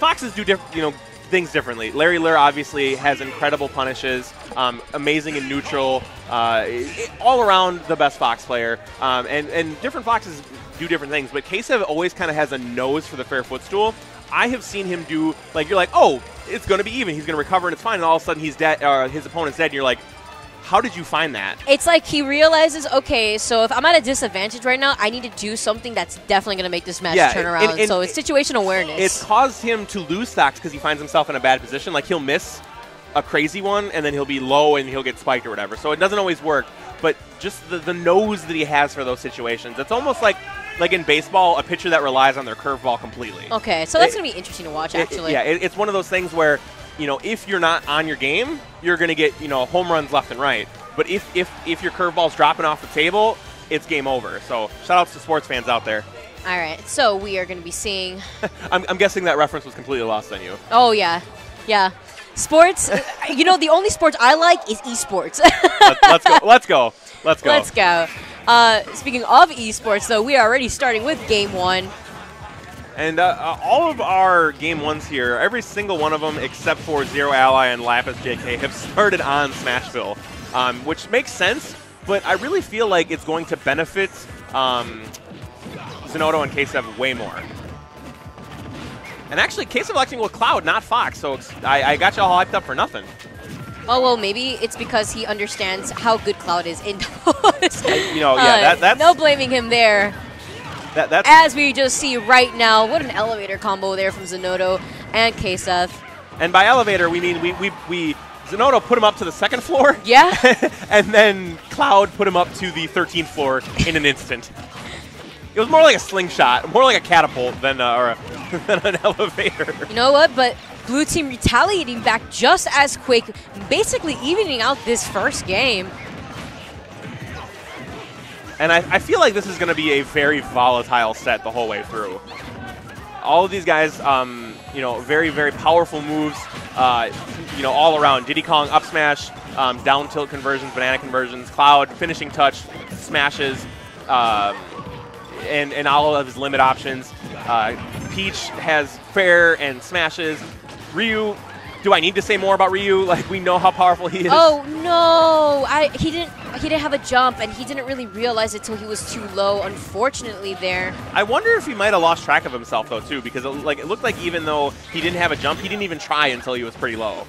Foxes do things differently. Larry Lure obviously has incredible punishes, amazing in neutral, all around the best Fox player. And different Foxes do different things, but Ksev always kind of has a nose for the fair footstool. I have seen him do, like, you're like, oh, it's going to be even. He's going to recover and it's fine. And all of a sudden he's dead, his opponent's dead, and you're like, how did you find that? It's like he realizes, okay, so if I'm at a disadvantage right now, I need to do something that's definitely going to make this match turn around. And so it's situational awareness. It's caused him to lose stocks because he finds himself in a bad position. Like, he'll miss a crazy one, and then he'll be low and he'll get spiked or whatever. So it doesn't always work. But just the nose that he has for those situations, it's almost like in baseball, a pitcher that relies on their curveball completely. Okay, so that's going to be interesting to watch, actually. It's one of those things where, if you're not on your game, you're going to get, home runs left and right. But if your curveball's dropping off the table, it's game over. So shout outs to sports fans out there. All right, so we are going to be seeing... I'm guessing that reference was completely lost on you. Oh, yeah. Yeah. Sports, the only sports I like is esports. Let's go. Speaking of esports, though, we are already starting with Game 1. And all of our Game 1s here, every single one of them except for Zero Ally and Lapis JK have started on Smashville, which makes sense, but I really feel like it's going to benefit Zinoto and Ksev way more. And actually, Ksev electing with Cloud, not Fox, so I got you all hyped up for nothing. Oh, well, maybe it's because he understands how good Cloud is indoors. That's... No blaming him there. That's as we just see right now, what an elevator combo there from Zinoto and Ksev. And by elevator, we mean we Zinoto put him up to the 2nd floor. Yeah. And then Cloud put him up to the 13th floor in an instant. It was more like a slingshot, more like a catapult than an elevator. You know what? But Blue Team retaliating back just as quick, basically evening out this first game. And I feel like this is going to be a very volatile set the whole way through. All of these guys, very, very powerful moves, all around. Diddy Kong up smash, down tilt conversions, banana conversions, Cloud finishing touch, smashes, and all of his limit options. Peach has fair and smashes. Ryu, do I need to say more about Ryu? Like, we know how powerful he is. Oh no, he didn't have a jump, and he didn't really realize it till he was too low, unfortunately there. I wonder if he might have lost track of himself though too, because it looked like even though he didn't have a jump, he didn't even try until he was pretty low.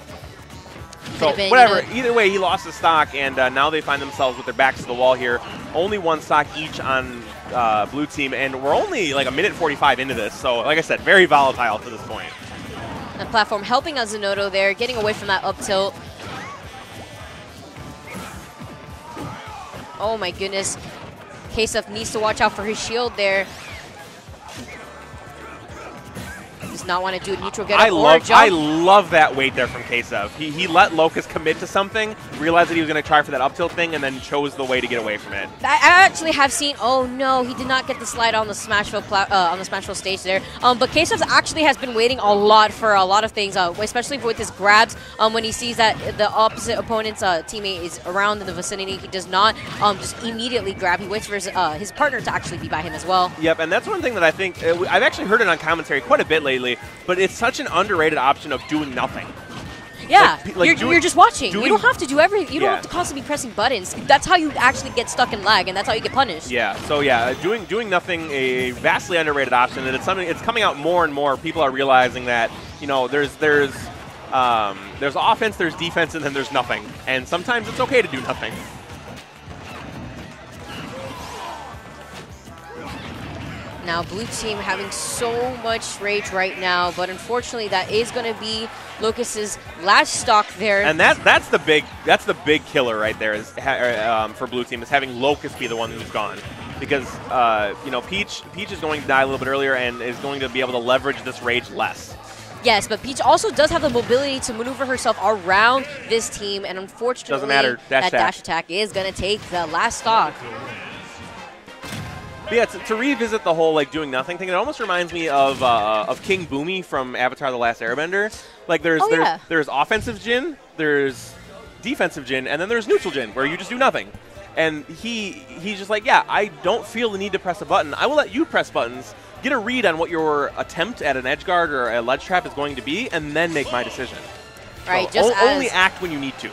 So whatever, either way, he lost his stock, and now they find themselves with their backs to the wall here. Only one stock each on Blue Team, and we're only like 1:45 into this, so like I said, very volatile to this point. The platform helping out Zinoto there, getting away from that up tilt. Oh my goodness. Ksev needs to watch out for his shield there. Does not want to do a neutral get up or jump. I love that wait there from Ksev. He let Locus commit to something, realized that he was going to try for that up tilt thing, and then chose the way to get away from it. I actually have seen. Oh no, he did not get the slide on the Smashville stage there. But Ksev actually has been waiting a lot for a lot of things, especially with his grabs. When he sees that the opposite opponent's teammate is around in the vicinity, he does not just immediately grab. He waits for his partner to actually be by him as well. Yep, and that's one thing that I think I've actually heard it on commentary quite a bit lately. But it's such an underrated option of doing nothing. Yeah, you're just watching. You don't have to do everything. You don't have to constantly be pressing buttons. That's how you actually get stuck in lag, and that's how you get punished. Yeah. So yeah, doing nothing, a vastly underrated option, and it's something. It's coming out more and more. People are realizing that there's offense, there's defense, and then there's nothing. And sometimes it's okay to do nothing. Now, Blue Team having so much rage right now, but unfortunately, that is going to be Locus's last stock there. And that's the big killer right there is for Blue Team, is having Locus be the one who's gone, because Peach is going to die a little bit earlier and is going to be able to leverage this rage less. Yes, but Peach also does have the mobility to maneuver herself around this team, and unfortunately, doesn't matter. Dash attack is going to take the last stock. But yeah, to revisit the whole doing nothing thing, it almost reminds me of King Boomy from Avatar: The Last Airbender. Like there's offensive Jin, there's defensive Jin, and then there's neutral Jin where you just do nothing. And he's just like, yeah, I don't feel the need to press a button. I will let you press buttons, get a read on what your attempt at an edge guard or a ledge trap is going to be, and then make my decision. Right. So Just only act when you need to.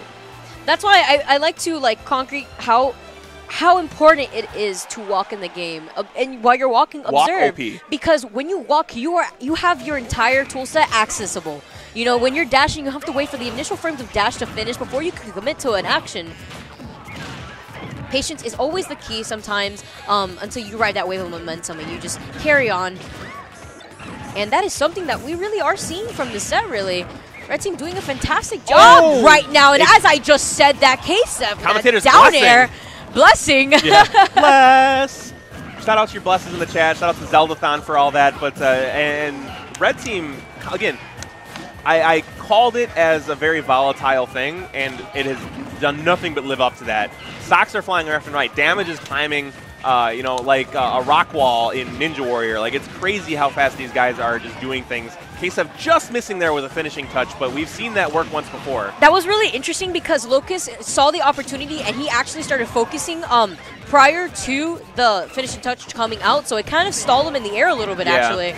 That's why I like to concrete how important it is to walk in the game, and while you're walking, observe. OP. Because when you walk, you have your entire tool set accessible. You know, when you're dashing, you have to wait for the initial frames of dash to finish before you can commit to an action. Patience is always the key sometimes until you ride that wave of momentum and you just carry on. And that is something that we really are seeing from the set, really. Red Team doing a fantastic job right now. And as I just said, that Ksev, commentator's down air, blessing. Yeah. Bless. Shout out to your blesses in the chat. Shout out to Zeldathon for all that. But and Red Team, again, I called it as a very volatile thing, and it has done nothing but live up to that. Stocks are flying left and right. Damage is climbing, you know, like a rock wall in Ninja Warrior. Like, it's crazy how fast these guys are just doing things. Ksev just missing there with a finishing touch, but we've seen that work once before. That was really interesting because Locus saw the opportunity and he actually started focusing prior to the finishing touch coming out, so it kind of stalled him in the air a little bit, actually.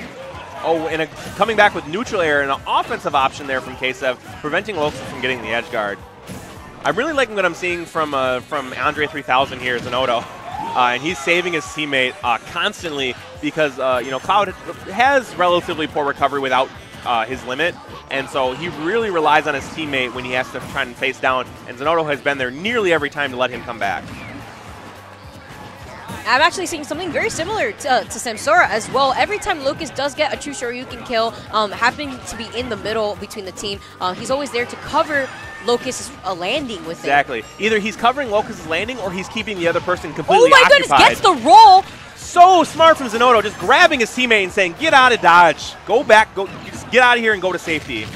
Oh, and coming back with neutral air and an offensive option there from Ksev, preventing Locus from getting the edge guard. I'm really liking what I'm seeing from Andre 3000 here, Zinoto. And he's saving his teammate constantly because, you know, Cloud has relatively poor recovery without his limit. And so he really relies on his teammate when he has to try and face down. And Zinoto has been there nearly every time to let him come back. I'm actually seeing something very similar to Samsora as well. Every time Locus does get a true Shoryuken kill, happening to be in the middle between the team, he's always there to cover Locus's landing with it. Exactly. Either he's covering Locus's landing or he's keeping the other person completely occupied. Oh my goodness, gets the roll! So smart from Zinoto, just grabbing his teammate and saying, get out of dodge. Go back, just get out of here and go to safety.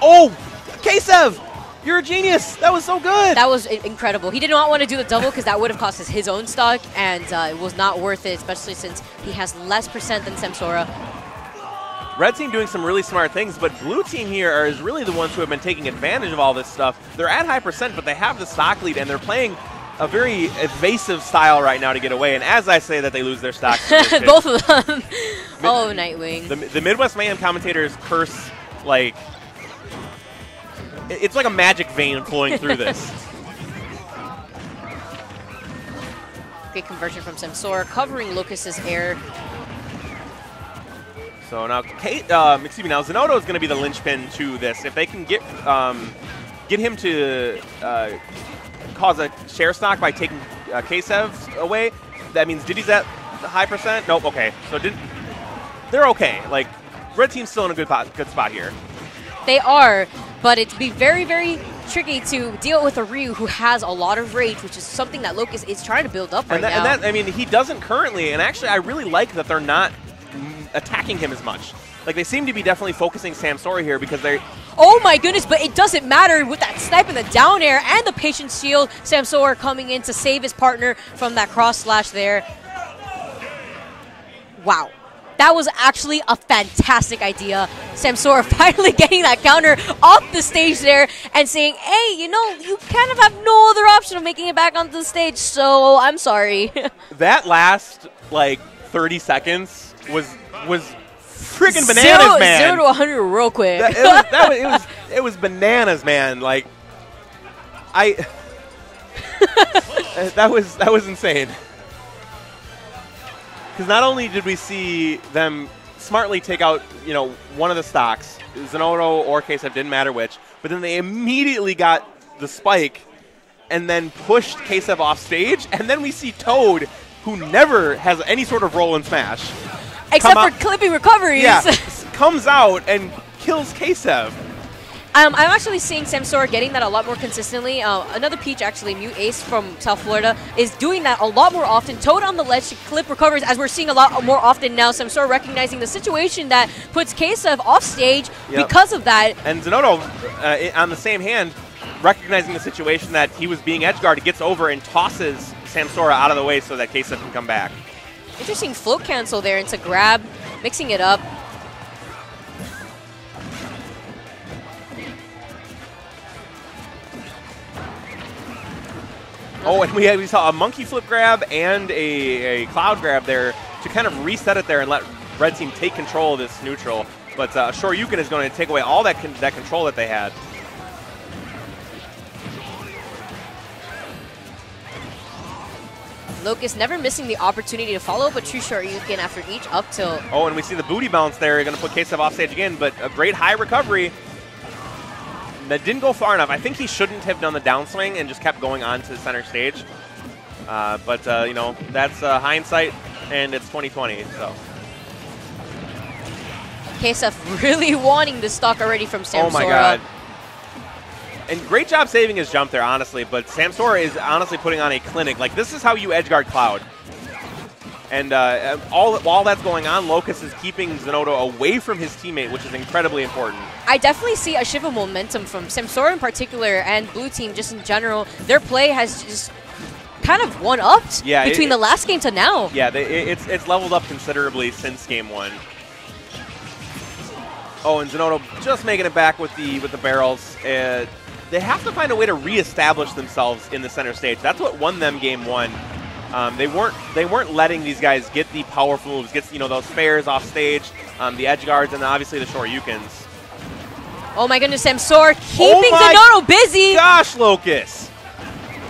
Oh, Ksev! You're a genius. That was so good. That was incredible. He did not want to do the double because that would have cost us his own stock, and it was not worth it, especially since he has less percent than Samsora. Red Team doing some really smart things, but Blue Team here is really the ones who have been taking advantage of all this stuff. They're at high percent, but they have the stock lead, and they're playing a very evasive style right now to get away. And as I say that, they lose their stock. Both of them. Oh, Nightwing. The Midwest Mayhem commentators curse like... It's like a magic vein flowing through this. Great conversion from Samsora, covering Locus's air. So now, now Zinoto is going to be the linchpin to this. If they can get him to cause a share stock by taking Ksev away, that means Diddy's at high percent. Nope. Okay, so they're okay. Like, Red Team's still in a good spot here. They are, but it'd be very, very tricky to deal with a Ryu who has a lot of rage, which is something that Locus is trying to build up right now. And that, I mean, he doesn't currently, and actually I really like that they're not attacking him as much. Like, they seem to be definitely focusing Samsora here because they're... Oh my goodness, but it doesn't matter with that snipe and the down air and the patient shield. Samsora coming in to save his partner from that cross slash there. Wow. That was actually a fantastic idea. Samsora finally getting that counter off the stage there and saying, hey, you know, you kind of have no other option of making it back onto the stage, so I'm sorry. That last, like, 30 seconds was freaking bananas, man. 0 to 100 real quick. It was bananas, man. Like, that was insane. Because not only did we see them smartly take out, you know, one of the stocks, Zinoto or Ksev, didn't matter which, but then they immediately got the spike and then pushed Ksev off stage, and then we see Toad, who never has any sort of role in Smash. Except for clipping recoveries. Yeah, comes out and kills Ksev. I'm actually seeing Samsora getting that a lot more consistently. Another Peach, actually, Mute Ace from South Florida, is doing that a lot more often. Toad on the ledge to clip recovers, as we're seeing a lot more often now. Samsora recognizing the situation that puts Ksev off stage because of that. And Zinoto, on the same hand, recognizing the situation that he was being edgeguarded, gets over and tosses Samsora out of the way so that Ksev can come back. Interesting float cancel there into grab, mixing it up. Oh, and we saw a monkey flip grab and a cloud grab there to kind of reset it there and let red team take control of this neutral. But Shoryuken is going to take away all that control that they had. Locus never missing the opportunity to follow up a true Shoryuken after each up tilt. Oh, and we see the booty bounce there. You're going to put Ksev off stage again, but a great high recovery. That didn't go far enough. I think he shouldn't have done the downswing and just kept going on to the center stage. But you know, that's hindsight, and it's 2020, so. Ksev really wanting the stock already from Samsora. Oh my god. And great job saving his jump there, honestly, but Samsora is honestly putting on a clinic. Like, this is how you edgeguard Cloud. And while that's going on, Locus is keeping Zinoto away from his teammate, which is incredibly important. I definitely see a shift of momentum from Samsora in particular and Blue Team just in general. Their play has just kind of one-upped between the last game to now. Yeah, it's leveled up considerably since game 1. Oh, and Zinoto just making it back with the barrels. They have to find a way to reestablish themselves in the center stage. That's what won them game 1. They weren't letting these guys get the powerful moves, get those fares off stage, the edge guards, and obviously the Shoryukens. Oh my goodness, Samsora keeping Zinoto busy. Gosh, Locus.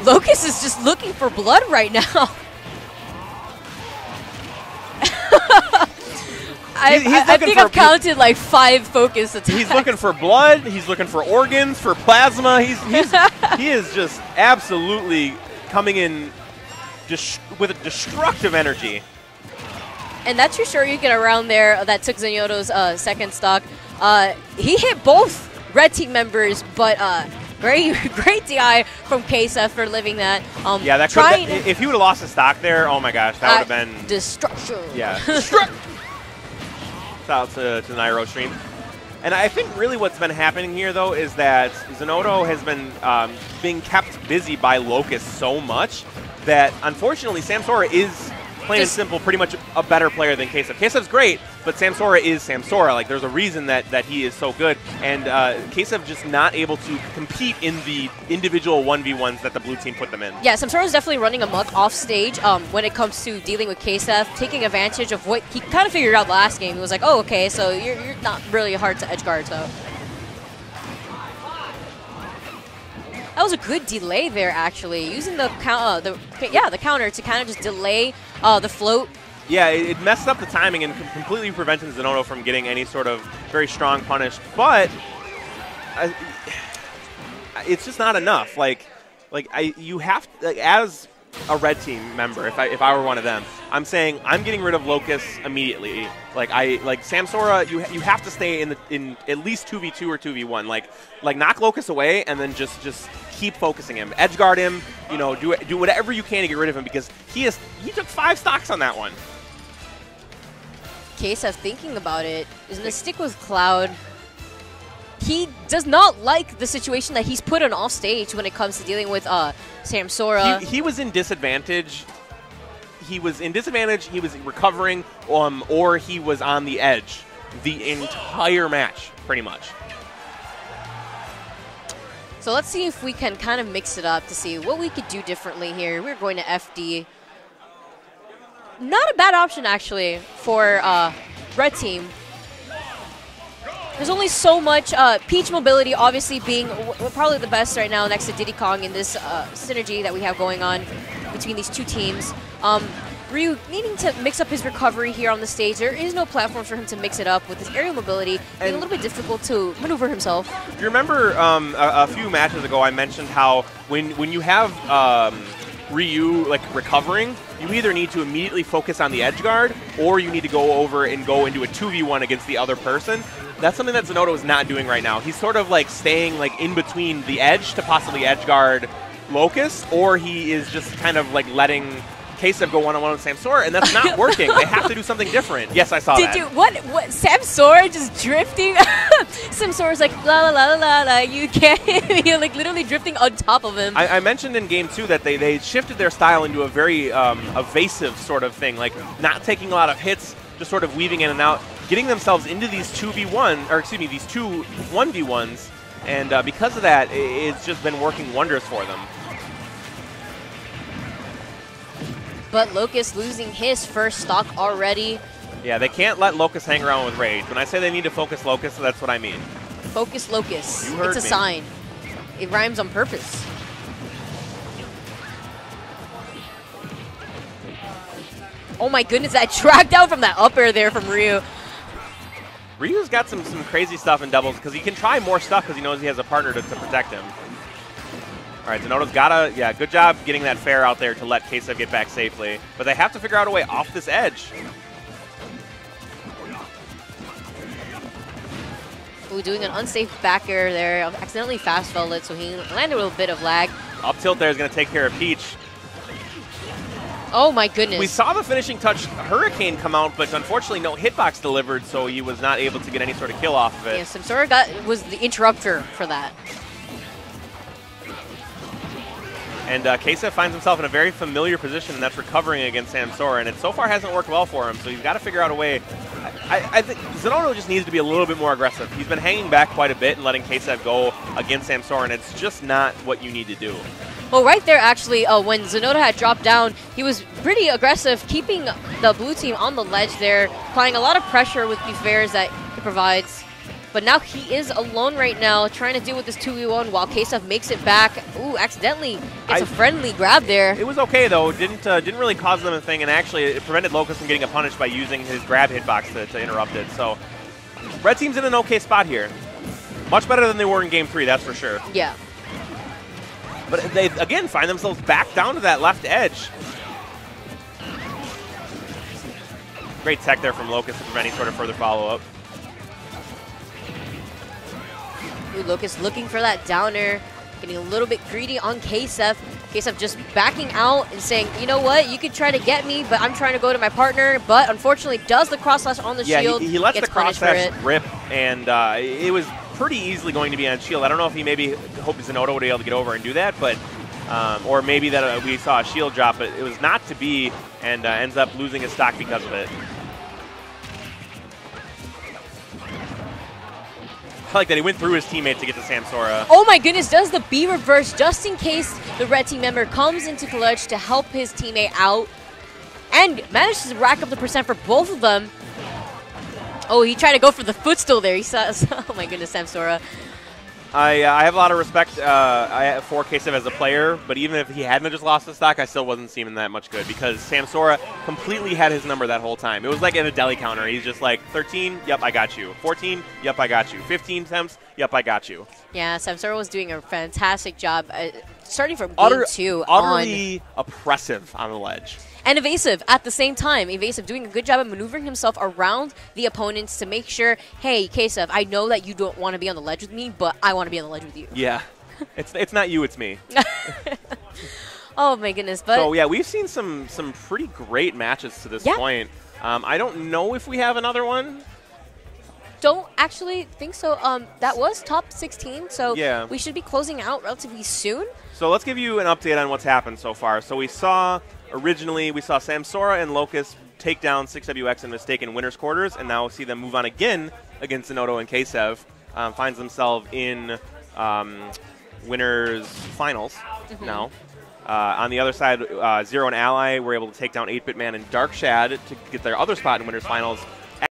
Locus is just looking for blood right now. I think I've counted like 5 focus attacks. He's looking for blood. He's looking for organs, for plasma. He is just absolutely coming in with a destructive energy. And that's for sure you get around there that took Zinoto's second stock. He hit both red team members, but great DI from Ksev for living that. Yeah, if he would have lost his stock there, oh my gosh, that would have been destruction. Yeah. Shout out to the Nairo stream. And I think really what's been happening here, though, is that Zinoto has been being kept busy by Locus so much that, unfortunately, Samsora is, plain and simple, pretty much a better player than Ksev. Ksev's great, but Samsora is Samsora. Like, there's a reason that he is so good. And Ksev just not able to compete in the individual 1v1s that the blue team put them in. Yeah, Samsora is definitely running amok off stage when it comes to dealing with Ksev, taking advantage of what he kind of figured out last game. He was like, oh, okay, so you're not really hard to edge guard, so. That was a good delay there, actually, using the counter to kind of just delay the float. Yeah, it messed up the timing and completely prevented Zinoto from getting any sort of very strong punish. But it's just not enough. You have to, as a red team member, if I were one of them, I'm saying I'm getting rid of Locus immediately. Like Samsora, you have to stay in at least 2v2 or 2v1. Like knock Locus away and then just keep focusing him, edge guard him. Do whatever you can to get rid of him because he took 5 stocks on that one. Ksev thinking about it is going to stick with Cloud. He does not like the situation that he's put on off stage when it comes to dealing with Samsora. He was in disadvantage. He was recovering, or he was on the edge the entire match, pretty much. So let's see if we can kind of mix it up to see what we could do differently here. We're going to FD. Not a bad option, actually, for red team. There's only so much. Peach mobility obviously being probably the best right now next to Diddy Kong in this synergy that we have going on between these two teams. Ryu needing to mix up his recovery here on the stage. There is no platform for him to mix it up with his aerial mobility. Being a little bit difficult to maneuver himself. Do you remember a few matches ago I mentioned how when you have Ryu recovering, you either need to immediately focus on the edge guard or you need to go over and go into a 2v1 against the other person. That's something that Zinoto is not doing right now. He's sort of staying in between the edge to possibly edge guard Locus, or he is just kind of letting Ksev go one-on-one with Samsora, and that's not working. They have to do something different. Yes, I saw that. What? Samsora just drifting? Samsora's like, la la la la la, you can't. You're literally drifting on top of him. I mentioned in game 2 that they shifted their style into a very evasive sort of thing, not taking a lot of hits, just sort of weaving in and out, getting themselves into these 2v1, or excuse me, these 2 1v1s, and because of that, it's just been working wonders for them. but Locus losing his first stock already. Yeah, they can't let Locus hang around with Rage. When I say they need to focus Locus, that's what I mean. Focus Locus. You heard it's a me. sign. It rhymes on purpose. Oh my goodness, that track down from that up air there from Ryu. Ryu's got some crazy stuff in doubles because he can try more stuff because he knows he has a partner to protect him. All right, Zinoto's gotta, yeah, good job getting that fair out there to let Ksev get back safely. But they have to figure out a way off this edge. Ooh, doing an unsafe back air there. Accidentally fast fell it, so he landed a little bit of lag. Up tilt there is going to take care of Peach. Oh my goodness. We saw the finishing touch Hurricane come out, but unfortunately no hitbox delivered, so he was not able to get any sort of kill off of it. Yeah, Samsora was the interrupter for that. And Ksev finds himself in a very familiar position, and that's recovering against Samsora, and it so far hasn't worked well for him, so he's got to figure out a way. I think Zinoto just needs to be a little bit more aggressive. He's been hanging back quite a bit and letting Ksev go against Samsora, and it's just not what you need to do. Well, right there, actually, when Zinoto had dropped down, he was pretty aggressive, keeping the blue team on the ledge there, applying a lot of pressure with the fairs that he provides. But now he is alone right now, trying to deal with this 2v1 while Ksev makes it back. Ooh, accidentally gets a friendly grab there. It was okay, though. Didn't really cause them a thing, and actually it prevented Locus from getting a punish by using his grab hitbox to interrupt it. So red team's in an okay spot here. Much better than they were in Game 3, that's for sure. Yeah. But they, again, find themselves back down to that left edge. Great tech there from Locus to prevent any sort of further follow-up. Ooh, Locus looking for that down air, getting a little bit greedy on Ksev. Ksev just backing out and saying, you know what, you could try to get me, but I'm trying to go to my partner. But unfortunately, does the cross slash on the shield. Yeah, he lets the cross slash it. rip, and it was pretty easily going to be on shield. I don't know if he maybe hoped Zinoto would be able to get over and do that, but or maybe that we saw a shield drop, but it was not to be, and ends up losing his stock because of it. I like that he went through his teammate to get to Samsora. Oh my goodness, does the B reverse just in case the red team member comes into clutch to help his teammate out and manages to rack up the percent for both of them. Oh, he tried to go for the footstool there. He says, oh my goodness, Samsora. I have a lot of respect for Ksev as a player, but even if he hadn't just lost the stock, I still wasn't seeing that much good because Samsora completely had his number that whole time. It was like in a deli counter. He's just like, 13, yep, I got you. 14, yep, I got you. 15 attempts, yep, I got you. Yeah, Samsora was doing a fantastic job starting from game 2 utterly oppressive on the ledge. And evasive at the same time. Evasive doing a good job of maneuvering himself around the opponents to make sure, hey, Ksev, I know that you don't want to be on the ledge with me, but I want to be on the ledge with you. Yeah. It's not you, it's me. Oh, my goodness. But so, yeah, we've seen some pretty great matches to this point. I don't know if we have another one. Don't actually think so. That was top 16, so yeah, we should be closing out relatively soon. So let's give you an update on what's happened so far. So we saw Samsora and Locus take down 6WX and Mistaken winners quarters, and now see them move on again against Zinoto and Ksev. Finds themselves in winners finals now. On the other side, Zero and Ally were able to take down 8-Bit Man and Dark Shad to get their other spot in winners finals.